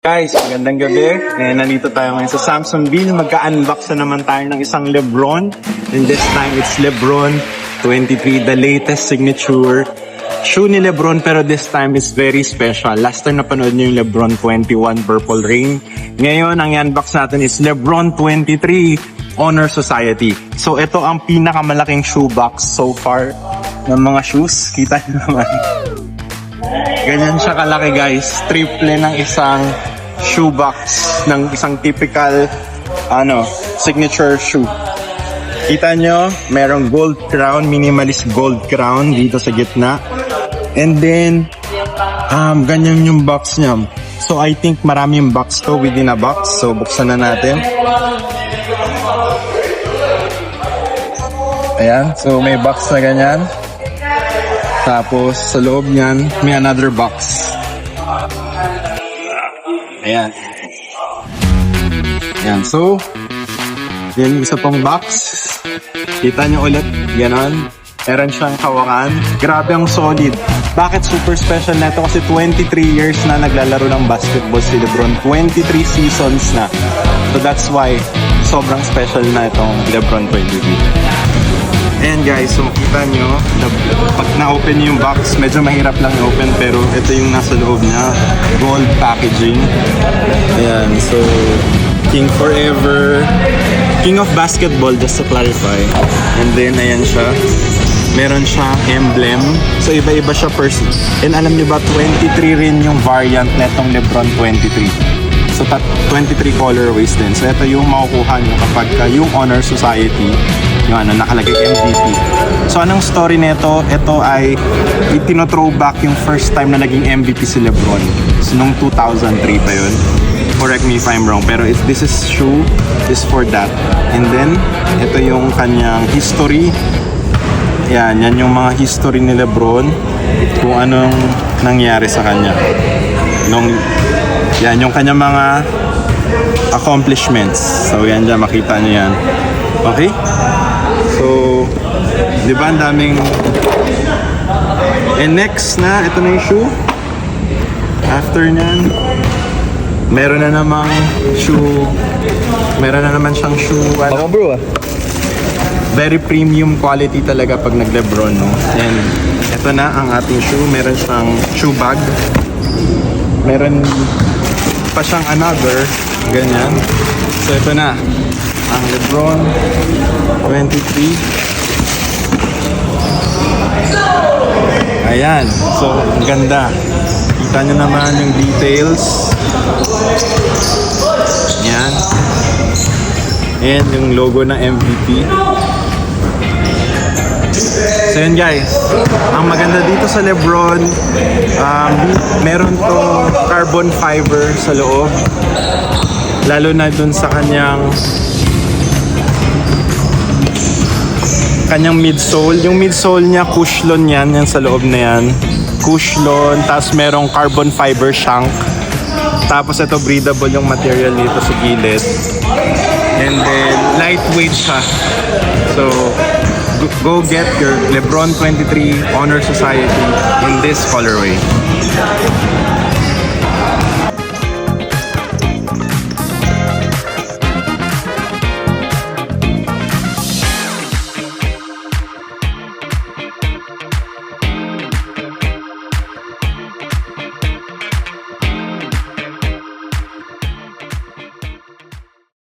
Guys, magandang gabi. Nandito tayo ngayon sa Samsonville. Magka-unbox na naman tayo ng isang Lebron. And this time, it's Lebron 23, the latest signature shoe ni Lebron. Pero this time, it's very special. Last time napanood niyo yung Lebron 21 Purple Rain. Ngayon, ang i-unbox natin is Lebron 23 Honor Society. So, ito ang pinakamalaking shoebox so far ng mga shoes. Kita niyo naman. Ganyan siya kalaki, guys. Triple ng isang shoebox ng isang typical signature shoe. Kita nyo, merong gold crown, minimalist gold crown dito sa gitna. And then, ganyan yung box niya. So, I think marami yung box to within a box. So, buksan na natin. Ayan. So, may box na ganyan. Tapos, sa loob niyan, may another box. Ayan. Ayan. So, yan isa pang box. Kita nyo ulit. Ganon. Meron siyang hawakan. Grabe ang solid. Bakit super special na ito? Kasi 23 years na naglalaro ng basketball si Lebron. 23 seasons na. So, that's why sobrang special na itong Lebron 23. Ayan guys, so makita nyo, pag na-open yung box, medyo mahirap lang i-open pero ito yung nasa loob niya, gold packaging. Ayan, so King Forever, King of Basketball, just to clarify. And then ayan siya, meron siyang emblem, so iba-iba siya per. And alam nyo ba, 23 rin yung variant netong Lebron 23. So 23 colorways din. So ito yung makukuha nyo kapag yung Honor Society, yung nakalagay MVP. So anong story nito? Ito ay itino-throwback yung first time na naging MVP si Lebron. So nung 2003 pa yun. Correct me if I'm wrong. Pero if this is shoe, is for that. And then, ito yung kanyang history. Yan yung mga history ni Lebron. Kung anong nangyari sa kanya. Yan yung kanyang mga accomplishments. So yan dyan, makita nyo yan. Okay? So, di ba ang daming. And next na, ito na yung shoe. After nyan, meron na namang shoe. Meron na naman siyang shoe. Baka bro Very premium quality talaga pag nag-Lebron, no? And ito na ang ating shoe. Meron siyang shoe bag. Meron pa siyang another. Ganyan. So ito na ang Lebron 23. Ayan. So, ang ganda. Kita nyo naman yung details. Ayan. And yung logo ng MVP. So yun guys, ang maganda dito sa Lebron, meron to carbon fiber sa loob. Lalo na dun sa kanyang midsole. Yung midsole niya, Cushlon yan sa loob na yan. Cushlon, tapos merong carbon fiber shank. Tapos ito breathable yung material dito sa gilid. And then, lightweight siya. So, go get your Lebron 23 Honor Society in this colorway.